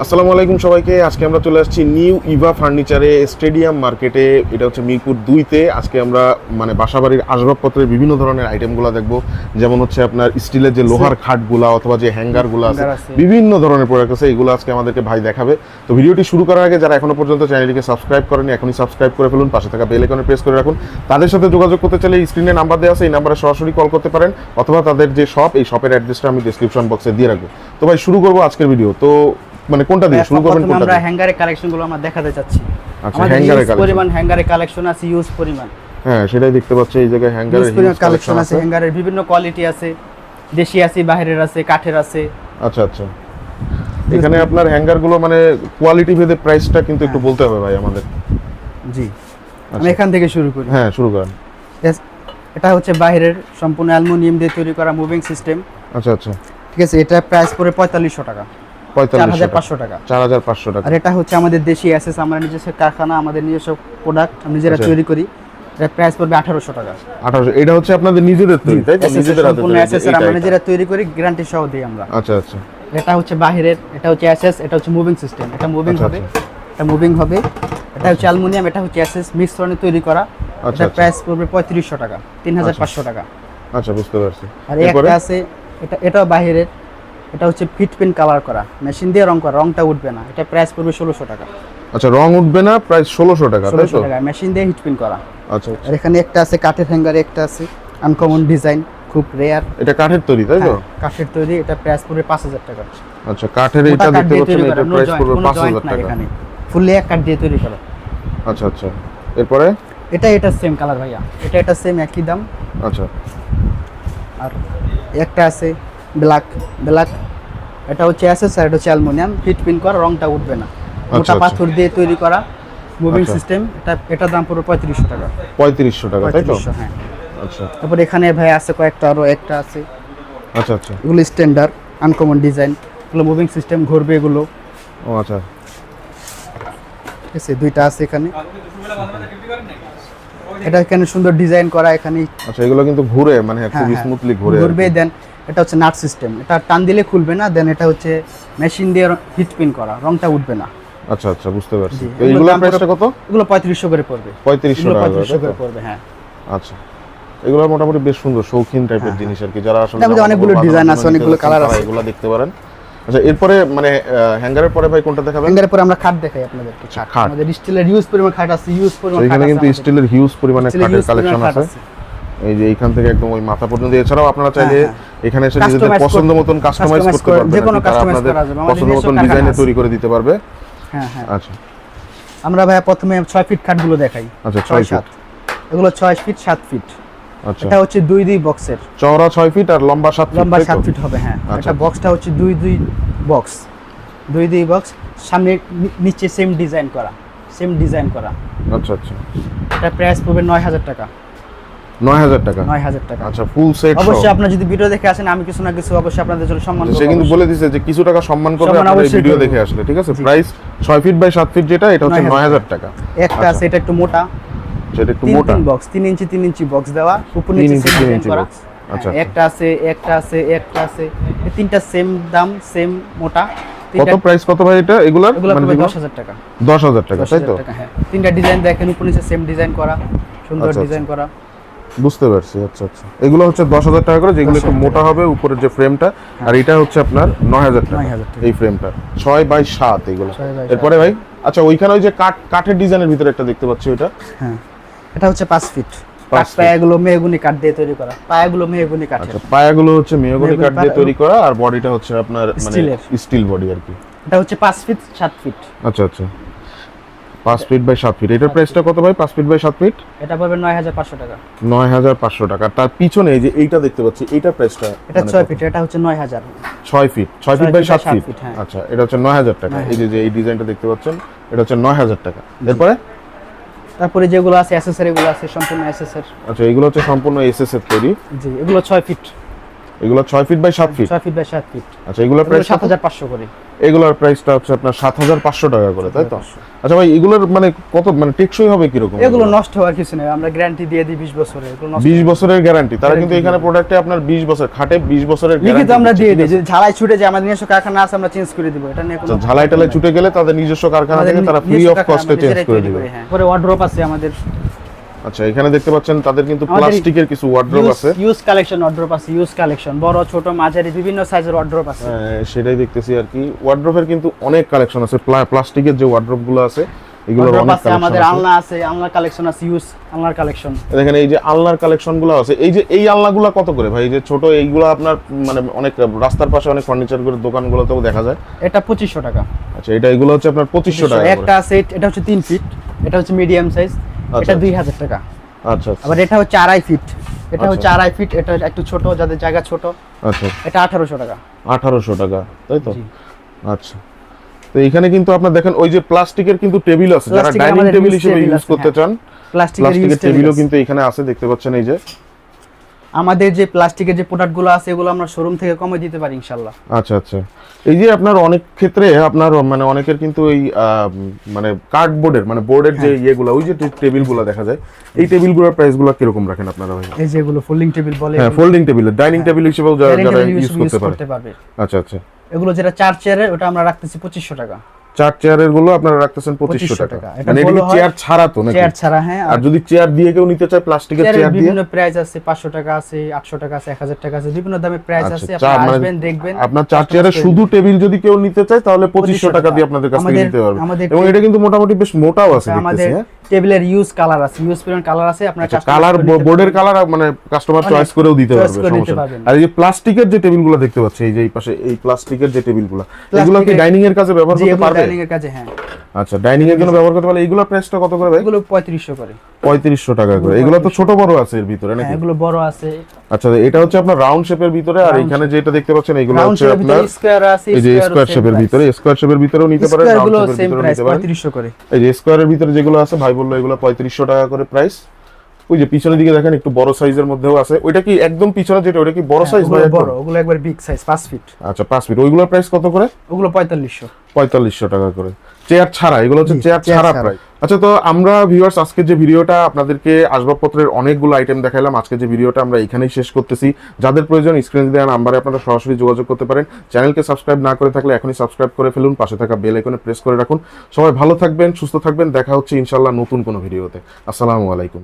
আসসালামু আলাইকুম সবাইকে। আজকে আমরা চলে আসছি নিউ ইভা ফার্নিচারে স্টেডিয়াম মার্কেটে। এটা হচ্ছে মিরপুর 2-তে। আজকে আমরা বাসাবাড়ির আসবাবপত্রের বিভিন্ন ধরনের আইটেমগুলো দেখব, যেমন হচ্ছে আপনার স্টিলের যে লোহার খাটগুলা অথবা যে হ্যাঙ্গারগুলো আছে, বিভিন্ন ধরনের প্রোডাক্ট আছে, এগুলো আজকে আমাদেরকে ভাই দেখাবে। তো ভিডিওটি শুরু করার আগে যারা এখনো পর্যন্ত চ্যানেলটিকে সাবস্ক্রাইব করেনি এখনই সাবস্ক্রাইব করে ফেলুন, পাশে থাকা বেল আইকনে প্রেস করে রাখুন। তাদের সাথে যোগাযোগ করতে চাইলে স্ক্রিনে নাম্বার দেওয়া আছে, এই নাম্বারে সরাসরি কল করতে পারেন, অথবা তাদের যে শপ, এই শপের অ্যাড্রেসটা আমি ডেসক্রিপশন বক্সে দিয়ে রাখবো। তো ভাই শুরু করবো আজকের ভিডিও। তো কোনটা দিয়ে শুরু করবেন? কোনটা আমরা হ্যাঙ্গারের কালেকশনগুলো আমরা দেখাতে চাচ্ছি। আচ্ছা, হ্যাঙ্গারের কালেকশন, পরিমাণ হ্যাঙ্গারের কালেকশন আছে, ইউজ পরিমাণ। হ্যাঁ, সেটাই দেখতে পাচ্ছি এই জায়গায় হ্যাঙ্গারের হিউজ কালেকশন আছে। হ্যাঙ্গারের বিভিন্ন কোয়ালিটি আছে, দেশি আছে, বাইরের আছে, কাঠের আছে। আচ্ছা আচ্ছা, এখানে আপনার হ্যাঙ্গারগুলো কোয়ালিটি ভেদে প্রাইসটা কিন্তু একটু বলতে হবে ভাই আমাদের। জি, আমি এখান থেকে শুরু করি। হ্যাঁ, শুরু করেন। এটা হচ্ছে বাইরের সম্পূর্ণ অ্যালুমিনিয়াম দিয়ে তৈরি করা মুভিং সিস্টেম। আচ্ছা আচ্ছা, ঠিক আছে। এটা প্রাইস পড়ে 4500 টাকা, 4500 টাকা, 4500 টাকা। আর এটা হচ্ছে আমাদের দেশি এসএস, আমরা নিজস্ব কারখানা, আমাদের নিজস্ব প্রোডাক্ট নিজেরা তৈরি করি। এটা প্রাইস পড়বে 1800 টাকা। 1800, এটা হচ্ছে আপনাদের নিজেদের তৈরি, তাই তো? নিজেদের হাতে সম্পূর্ণ এসএস আমরা নিজেরা তৈরি করি, গ্যারান্টি সহ দিই আমরা। আচ্ছা আচ্ছা, এটা হচ্ছে বাহিরের, এটা হচ্ছে এসএস, এটা হচ্ছে মুভিং সিস্টেম, এটা মুভিং হবে, এটা মুভিং হবে। এটা হচ্ছে অ্যালুমিনিয়াম, এটা হচ্ছে এসএস মিক্স ধরনের তৈরি করা। এটা প্রাইস পড়বে 3500 টাকা, 3500 টাকা। আচ্ছা, বুঝতে পারছি। আর একটা আছে, এটাও বাহিরের, এটা হচ্ছে ফিট পেন কালার করা, মেশিন দিয়ে রং করা, রংটা উঠবে না। এটা প্রাইস পড়বে 1600 টাকা। আচ্ছা, রং উঠবে না, প্রাইস 1600 টাকা, তাই তো? 1600 টাকা, মেশিন দিয়ে হিট পেন করা। আচ্ছা, আর এখানে একটা আছে কাঠের হ্যাঙ্গার, একটা আছে আনকমন ডিজাইন, খুব রেয়ার। এটা কাঠের তৈরি, তাই তো? কাঠের তৈরি, এটা প্রাইস পড়বে 5000 টাকা। আচ্ছা, কাঠের এটা দেখতে পাচ্ছেন, এটা প্রাইস পড়বে 5000 টাকা। এখানে ফুললি এক কাঠ দিয়ে তৈরি করা। আচ্ছা আচ্ছা, এরপরে এটা সেম কালার ভাইয়া, এটা সেম একই দাম। আচ্ছা, আর একটা আছে ব্ল্যাক, এটা হচ্ছে এসএস, আর এটা হচ্ছে অ্যালুমিনিয়াম, ফিট পিন করা, রংটা উঠবে না, মোটা পাথর দিয়ে তৈরি করা মুভিং সিস্টেম। এটা দাম পড়বে 3500 টাকা। 3500 টাকা, তাই তো? হ্যাঁ। আচ্ছা, তারপর এখানে ভাই আছে কয়েকটা, আরো একটা আছে। আচ্ছা আচ্ছা, এগুলো স্ট্যান্ডার্ড আনকমন ডিজাইন, এগুলো মুভিং সিস্টেম, ঘুরবে এগুলো। ও আচ্ছা, ঠিক আছে, দুইটা আছে এখানে। এটা এখানে সুন্দর ডিজাইন করা এখানে। আচ্ছা, এগুলো কিন্তু ঘুরে, খুব স্মুথলি ঘুরবে। দেন এটা হচ্ছে নাট সিস্টেম, এটা টান দিলে খুলবে না। দেন এটা হচ্ছে মেশিন দিয়ে হিট পিন করা, রংটা উঠবে না। আচ্ছা আচ্ছা, বুঝতে পারছি। তো এগুলোর প্রাইসটা কত? এগুলো 3500 করে পড়বে। 3500 করে পড়বে, হ্যাঁ। আচ্ছা, এগুলো মোটামুটি বেশ সুন্দর শৌখিন টাইপের জিনিস আর কি, যারা আসলে অনেকগুলো ডিজাইন আছে, অনেকগুলো কালার আছে, এগুলো দেখতে পারেন। আচ্ছা, এরপরে হ্যাঙ্গারের পরে ভাই কোনটা দেখাবেন? হ্যাঙ্গারের পরে আমরা খাট দেখাই আপনাদেরকে। খাট, আমাদের স্টিলের হিউজ পরিমাণ খাট আছে, হিউজ পরিমাণ খাট আছে। এখানে কিন্তু স্টিলের হিউজ পরিমাণে খাটের কালেকশন আছে। এই যে এইখান থেকে একদম ওই মাথা পর্যন্ত। এছাড়াও আপনারা চাইলে এখানে এসে নিজেদের পছন্দ মতন কাস্টমাইজ করতে পারবেন, যে কোনো কাস্টমাইজ করা যাবে, পছন্দ মতন ডিজাইনে তৈরি করে দিতে পারবে। হ্যাঁ হ্যাঁ। আচ্ছা, আমরা ভাই প্রথমে 6 ফিট খাটগুলো দেখাই। আচ্ছা, 6 ফিট, এগুলো 6 ফিট 7 ফিট। আচ্ছা, এটা হচ্ছে 2 বক্সের, চওড়া 6 ফিট আর লম্বা 7 ফিট। লম্বা 7 ফিট হবে, হ্যাঁ। এটা বক্সটা হচ্ছে 2 বক্স, 2 বক্স, সামনে নিচে সেম ডিজাইন করা। আচ্ছা আচ্ছা, এটা প্রাইস পড়বে 9000 টাকা। 9000 টাকা, 9000 টাকা। আচ্ছা, ফুল সেট। অবশ্যই আপনারা যদি ভিডিও দেখে আসেন, আমি কিছু না কিছু অবশ্যই আপনাদের জন্য সম্মান করব। সে কিন্তু বলে দিয়েছে যে কিছু টাকা সম্মান করবে আপনারা এই ভিডিও দেখে আসলে, ঠিক আছে? প্রাইস 6 ফিট বাই 7 ফিট, যেটা এটা হচ্ছে 9000 টাকা। একটা আছে, এটা একটু মোটা, সেটা একটু মোটা বক্স, 3 ইঞ্চি বক্স দেওয়া, উপর নিচে সেম করা। আচ্ছা, একটা আছে, এই তিনটা সেম দাম, সেম মোটা। কত প্রাইস কত ভাই এটা? এগুলার 10000 টাকা। 10000 টাকা, তাই তো? হ্যাঁ, তিনটা ডিজাইন দেখেন, উপর নিচে সেম ডিজাইন করা, সুন্দর ডিজাইন করা। বুঝতে পারছি। আচ্ছা আচ্ছা, এগুলো হচ্ছে 10000 টাকা করে, যেগুলো একটু মোটা হবে উপরের যে ফ্রেমটা। আর এটা হচ্ছে আপনার 9000 টাকা, এই ফ্রেমটা 6 বাই 7 এগুলো। এরপরে ভাই, আচ্ছা, ওইখানে ওই যে কাঠের ডিজাইনের ভিতরে একটা দেখতে পাচ্ছি, ওটা? হ্যাঁ, এটা হচ্ছে 5 ফিট। পায়াগুলো মেহগনি কাঠ দিয়ে তৈরি করা, পায়াগুলো মেহগনি কাঠ। আচ্ছা, পায়াগুলো হচ্ছে মেহগনি কাঠ দিয়ে তৈরি করা, আর বডিটা হচ্ছে আপনার স্টিল বডি আর কি। এটা হচ্ছে 5 ফিট 7 ফিট। আচ্ছা আচ্ছা, 5 ফিট বাই 7 ফিট। এটার প্রাইসটা কত ভাই? 5 ফিট বাই 7 ফিট এটা পড়বে 9500 টাকা। 9500 টাকা। তার পিছনে এই যে এইটা দেখতে পাচ্ছি, এইটার প্রাইসটা? এটা 6 ফিট, এটা হচ্ছে 9000। 6 ফিট বাই 7 ফিট। আচ্ছা, এটা হচ্ছে 9000 টাকা। এই যে এই ডিজাইনটা দেখতে পাচ্ছেন, এটা হচ্ছে 9000 টাকা। তারপরে যেগুলো আছে অ্যাকসেসরি, গুলো আছে সম্পূর্ণ এসএস এর। আচ্ছা, এগুলো হচ্ছে সম্পূর্ণ এসএস এর তৈরি। জি, এগুলো 6 ফিট। এগুলো 6 feet by 7 feet. 6 feet by 7 feet. আচ্ছা এগুলোর প্রাইস 7500 করে। এগুলোর প্রাইসটা হচ্ছে আপনার 7500 টাকা করে, তাই তো? আচ্ছা ভাই, এগুলোর মানে কত মানে টেকসই হবে কি রকম? এগুলো নষ্ট হওয়ার কিছু নেই, আমরা গ্যারান্টি দিয়ে দিই 20 বছরের। এগুলো নষ্ট 20 বছরের গ্যারান্টি। তারা কিন্তু এখানে প্রোডাক্টে আপনার 20 বছর খাটে 20 বছরের লিখিত গ্যারান্টি আমরা দিয়ে দিই। যদি ঝালাই ছুটে যায়, আমাদের নিজস্ব কারখানা আছে, আমরা চেঞ্জ করে দিব। এটা নিয়ে কোনো ঝালাই টালাই ছুটে গেলে তাদের নিজস্ব কারখানা থেকে তারা ফ্রি অফ কস্টে চেঞ্জ করে দিবে। হ্যাঁ, পরে ওয়ার্ড্রপ আছে আমাদের। আচ্ছা এখানে দেখতে পাচ্ছেন তাদের কিন্তু প্লাস্টিকের কিছু ওয়ার্ড্রোব আছে। ইউজ কালেকশন ওয়ার্ড্রপ আছে, ইউজ কালেকশন বড় ছোট মাঝারি বিভিন্ন সাইজের ওয়ার্ড্রপ আছে। সেটাই দেখতেছি আর কি। ওয়ার্ড্রোবের কিন্তু অনেক কালেকশন আছে, প্লাস্টিকের যে ওয়ার্ড্রোব গুলো আছে এগুলোর অনেক কালেকশন আছে। আমাদের আলনা আছে, আলনার কালেকশন আছে, ইউজ আলনার কালেকশন। দেখেন এই যে আলনার কালেকশন গুলো আছে। এই যে এই আলনাগুলো কত করে ভাই? এই যে ছোট এইগুলো আপনার মানে অনেক রাস্তার পাশে অনেক ফার্নিচার করে দোকানগুলোতেও দেখা যায়। এটা 2500 টাকা। আচ্ছা এটা এগুলো হচ্ছে আপনার 2500 টাকা। একটা আছে, এটা হচ্ছে 3 ফিট, এটা হচ্ছে মিডিয়াম সাইজ, এটা 2000 টাকা। আচ্ছা আবার এটা হচ্ছে 2.5 ফিট, এটা হচ্ছে 2.5 ফিট, এটা একটু ছোট, যাদের জায়গা ছোট। আচ্ছা এটা 1800 টাকা। 1800 টাকা, তাই তো? আচ্ছা তো এখানে কিন্তু আপনার দেখেন ওই যে প্লাস্টিকের কিন্তু টেবিল আছে, যারা ডাইনিং টেবিল হিসেবে ইউজ করতে চান প্লাস্টিকের টেবিলও কিন্তু এখানে আছে, দেখতে পাচ্ছেন। এই যে আমাদের যে প্লাস্টিকের যে প্রোডাক্টগুলো আছে এগুলো আমরা শোরুম থেকে কমে দিতে পারি ইনশাআল্লাহ। আচ্ছা আচ্ছা। এই যে আপনার অনেক ক্ষেত্রে আপনার মানে অনেকের কিন্তু এই মানে কার্ডবোর্ডের মানে বোর্ডের যে ইয়েগুলো, ওই যে টেবিলগুলো দেখা যায়, এই টেবিলগুলোর প্রাইসগুলো কিরকম রাখেন আপনারা ভাই? এই যে এগুলো ফোল্ডিং টেবিল বলে। হ্যাঁ ফোল্ডিং টেবিল, ডাইনিং টেবিল হিসেবেও যারা ইউজ করতে পারবে। আচ্ছা আচ্ছা। এগুলো যেটা 4 চেয়ারের, ওটা আমরা রাখতেছি 2500 টাকা। 4 চেয়ারের গুলো আপনারা রাখতেছেন 2500 টাকা। মানে এটা কি চেয়ার ছাড়া তো নাকি? চেয়ার ছাড়া, হ্যাঁ। আর যদি চেয়ার দিয়ে কেউ নিতে চায় প্লাস্টিকের চেয়ার দিয়ে, বিভিন্ন প্রাইস আছে, 500 টাকা আছে, 800 টাকা আছে, 1000 টাকা আছে, বিভিন্ন দামের প্রাইস আছে। আপনারা আসবেন দেখবেন। আপনার 4 চেয়ারের শুধু টেবিল যদি কেউ নিতে চায় তাহলে 2500 টাকা দিয়ে আপনাদের কাছ থেকে নিতে পারবে। এবং এটা কিন্তু মোটামুটি বেশ মোটাও আছে দেখতেছি। হ্যাঁ টেবিলের ইউজ কালার আছে, ইউজ পেমেন্ট কালার আছে, আপনারা কালার বোর্ডের কালার মানে কাস্টমার চয়েস করেও দিতে পারবে, সমস্যা নেই। আর এই যে প্লাস্টিকের যে টেবিলগুলো দেখতে পাচ্ছি, এই যে এই পাশে এই প্লাস্টিকের যে টেবিলগুলো, এগুলো কি ডাইনিং এর কাজে ব্যবহার করতে পারবে? ডাইনিং এর কাজে, হ্যাঁ। আচ্ছা ডাইনিং এর জন্য ব্যবহার করতে পারলে এগুলোর প্রাইসটা কত করে ভাই? এগুলো 3500 করে। 3500 টাকা করে। এগুলো তো ছোট বড় আছে এর ভিতরে নাকি? এগুলো বড় আছে। আচ্ছা এটা হচ্ছে আপনার রাউন্ড শেপের ভিতরে, আর এখানে যেটা দেখতে পাচ্ছেন এগুলো হচ্ছে আপনার স্কয়ার আছে, এই যে স্কয়ার শেপের ভিতরে, স্কয়ার শেপের ভিতরেও নিতে পারেন, রাউন্ড শেপের ভিতরেও নিতে পারেন। 3500 করে। এই যে স্কয়ারের ভিতরে যেগুলো আছে ভাই বললো এগুলো 3500 টাকা করে প্রাইস। ওই যে পিছনের দিকে দেখেন একটু বড় সাইজের মধ্যেও আছে। ওইটা কি একদম পিছনে যেটা, ওটা কি বড় সাইজ ভাই? বড়, ওগুলো একবার বিগ সাইজ 5 ফিট। আচ্ছা 5 ফিট। ওইগুলোর প্রাইস কত করে? ওগুলো 4500। 4500 টাকা করে। চেয়ার ছাড়া, এগুলো হচ্ছে চেয়ার ছাড়া প্রাইস। আচ্ছা তো আমরা ভিউয়ার্স আজকে যে ভিডিওটা আপনাদেরকে আসবাবপত্রের অনেকগুলো আইটেম দেখাইলাম, আজকে যে ভিডিওটা আমরা এখানেই শেষ করতেছি। যাদের প্রয়োজন স্ক্রিনে দেওয়া নাম্বারে আপনারা সরাসরি যোগাযোগ করতে পারেন। চ্যানেলকে সাবস্ক্রাইব না করে থাকলে এখনই সাবস্ক্রাইব করে ফেলুন, পাশে থাকা বেল আইকনে প্রেস করে রাখুন। সবাই ভালো থাকবেন, সুস্থ থাকবেন, দেখা হচ্ছে ইনশাআল্লাহ নতুন কোনো ভিডিওতে। আসসালামু আলাইকুম।